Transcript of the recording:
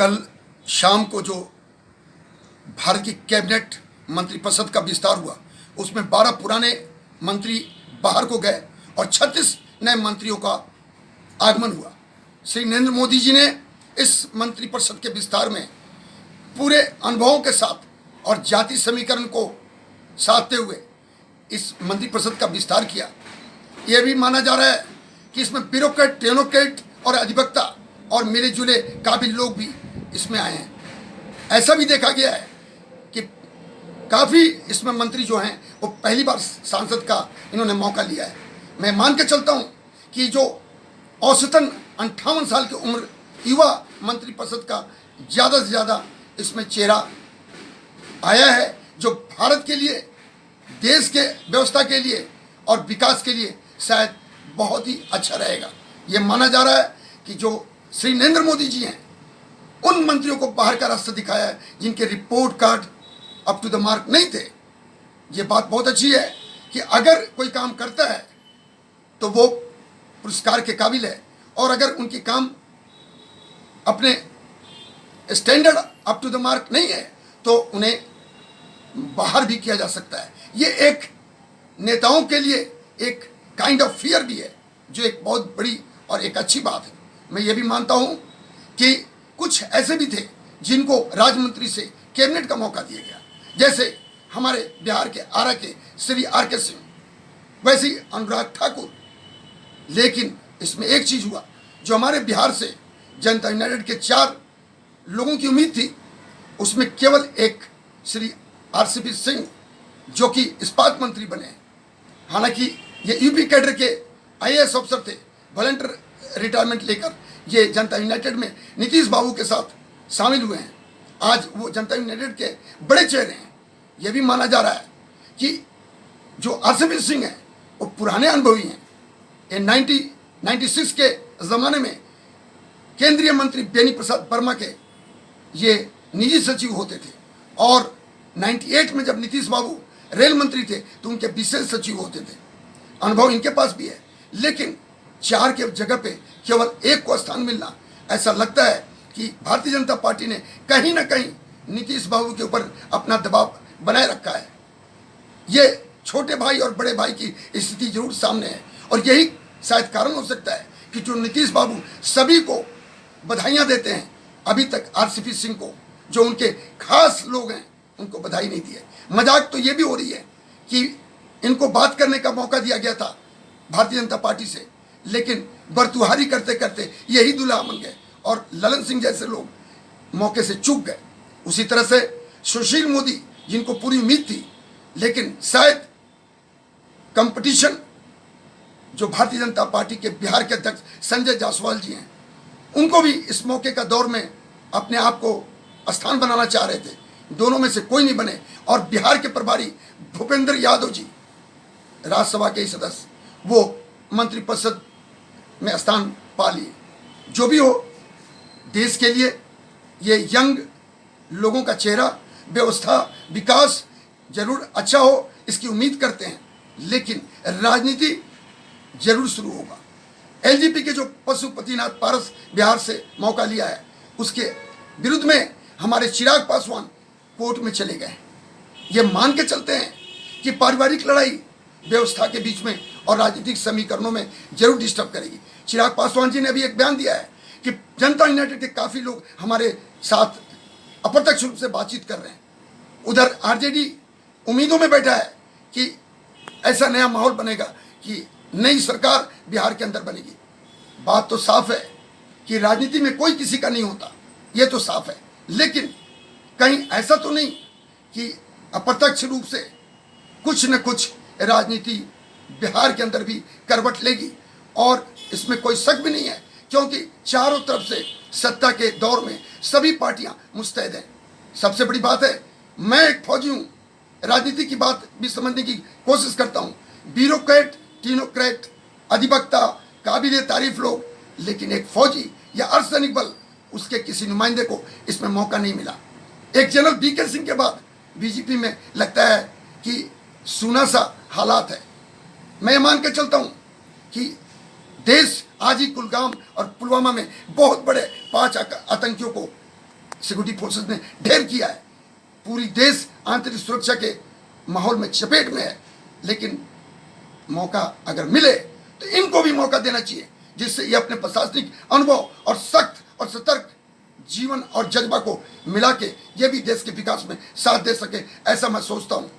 कल शाम को जो भारत की कैबिनेट मंत्रिपरिषद का विस्तार हुआ उसमें 12 पुराने मंत्री बाहर को गए और 36 नए मंत्रियों का आगमन हुआ। श्री नरेंद्र मोदी जी ने इस मंत्रिपरिषद के विस्तार में पूरे अनुभवों के साथ और जाति समीकरण को साधते हुए इस मंत्रिपरिषद का विस्तार किया। यह भी माना जा रहा है कि इसमें ब्यूरोक्रेट, टेक्नोक्रेट और अधिवक्ता और मिले जुले काबिल लोग भी इसमें आए हैं। ऐसा भी देखा गया है कि काफ़ी इसमें मंत्री जो हैं वो पहली बार सांसद का इन्होंने मौका लिया है। मैं मान के चलता हूँ कि जो औसतन 58 साल की उम्र युवा मंत्रिपरिषद का ज़्यादा से ज़्यादा इसमें चेहरा आया है, जो भारत के लिए, देश के व्यवस्था के लिए और विकास के लिए शायद बहुत ही अच्छा रहेगा। ये माना जा रहा है कि जो श्री नरेंद्र मोदी जी हैं उन मंत्रियों को बाहर का रास्ता दिखाया है जिनके report card up to the mark नहीं थे। ये बात बहुत अच्छी है कि अगर कोई काम करता है तो वो पुरस्कार के काबिल है, और अगर उनकी काम अपने standard up to the mark नहीं है तो उन्हें बाहर भी किया जा सकता है। ये एक नेताओं के लिए एक काइंड ऑफ फियर भी है, जो एक बहुत बड़ी और एक अच्छी बात है। मैं ये भी मानता हूँ कि कुछ ऐसे भी थे जिनको राज्य से कैबिनेट का मौका दिया गया, जैसे हमारे बिहार के आरा के श्री RK सिंह, वैसे ही अनुराग ठाकुर। लेकिन इसमें एक चीज़ हुआ, जो हमारे बिहार से जनता यूनाइटेड के 4 लोगों की उम्मीद थी, उसमें केवल एक श्री RCP सिंह जो कि इस्पात मंत्री बने हैं। हालांकि ये यूपी कैडर के IAS अफसर थे, वॉलंटियर रिटायरमेंट लेकर ये जनता यूनाइटेड में नीतीश बाबू के साथ शामिल हुए हैं। आज वो जनता यूनाइटेड के बड़े चेहरे हैं। ये भी माना जा रहा है कि जो RCP सिंह हैं वो पुराने अनुभवी हैं। ये 1996 के ज़माने में केंद्रीय मंत्री बेनी प्रसाद वर्मा के ये निजी सचिव होते थे, और 98 में जब नीतीश बाबू रेल मंत्री थे तो उनके विशेष सचिव होते थे। अनुभव इनके पास भी है, लेकिन 4 के जगह पे केवल 1 को स्थान मिलना, ऐसा लगता है कि भारतीय जनता पार्टी ने कहीं ना कहीं नीतीश बाबू के ऊपर अपना दबाव बनाए रखा है। ये छोटे भाई और बड़े भाई की स्थिति जरूर सामने है, और यही शायद कारण हो सकता है कि जो नीतीश बाबू सभी को बधाइयाँ देते हैं, अभी तक RCP सिंह को, जो उनके खास लोग हैं, उनको बधाई नहीं दी है। मजाक तो ये भी हो रही है कि इनको बात करने का मौका दिया गया था भारतीय जनता पार्टी से, लेकिन बरतुहारी करते करते यही दूल्हा बन गए और ललन सिंह जैसे लोग मौके से चूक गए। उसी तरह से सुशील मोदी, जिनको पूरी उम्मीद थी, लेकिन शायद कंपटीशन जो भारतीय जनता पार्टी के बिहार के अध्यक्ष संजय जायसवाल जी हैं, उनको भी इस मौके का दौर में अपने आप को स्थान बनाना चाह रहे थे। दोनों में से कोई नहीं बने, और बिहार के प्रभारी भूपेंद्र यादव जी, राज्यसभा के सदस्य, वो मंत्रिपरिषद में स्थान पा लिए। जो भी हो, देश के लिए ये यंग लोगों का चेहरा, व्यवस्था, विकास जरूर अच्छा हो, इसकी उम्मीद करते हैं। लेकिन राजनीति जरूर शुरू होगा। LJP के जो पशुपतिनाथ पारस बिहार से मौका लिया है, उसके विरुद्ध में हमारे चिराग पासवान कोर्ट में चले गए। ये मान के चलते हैं कि पारिवारिक लड़ाई व्यवस्था के बीच में और राजनीतिक समीकरणों में जरूर डिस्टर्ब करेगी। चिराग पासवान जी ने अभी एक बयान दिया है कि जनता यूनाइटेड के काफ़ी लोग हमारे साथ अप्रत्यक्ष रूप से बातचीत कर रहे हैं। उधर RJD उम्मीदों में बैठा है कि ऐसा नया माहौल बनेगा कि नई सरकार बिहार के अंदर बनेगी। बात तो साफ है कि राजनीति में कोई किसी का नहीं होता, ये तो साफ है। लेकिन कहीं ऐसा तो नहीं कि अप्रत्यक्ष रूप से कुछ न कुछ राजनीति बिहार के अंदर भी करवट लेगी, और इसमें कोई शक भी नहीं है, क्योंकि चारों तरफ से सत्ता के दौर में सभी पार्टियां मुस्तैद हैं। सबसे बड़ी बात है, मैं एक फौजी हूँ, राजनीति की बात भी समझने की कोशिश करता हूँ। ब्यूरोक्रेट, टेक्नोक्रेट, अधिवक्ता, काबिल तारीफ लोग, लेकिन एक फौजी या अर्धसैनिक बल, उसके किसी नुमाइंदे को इसमें मौका नहीं मिला। एक जनरल BK सिंह के बाद BJP में लगता है कि सूना सा हालात है। मैं मान के चलता हूँ कि देश आज ही कुलगाम और पुलवामा में बहुत बड़े 5 आतंकियों को सिक्योरिटी फोर्सेस ने ढेर किया है। पूरी देश आंतरिक सुरक्षा के माहौल में चपेट में है, लेकिन मौका अगर मिले तो इनको भी मौका देना चाहिए, जिससे ये अपने प्रशासनिक अनुभव और सख्त और सतर्क जीवन और जज्बा को मिला के ये भी देश के विकास में साथ दे सके, ऐसा मैं सोचता हूँ।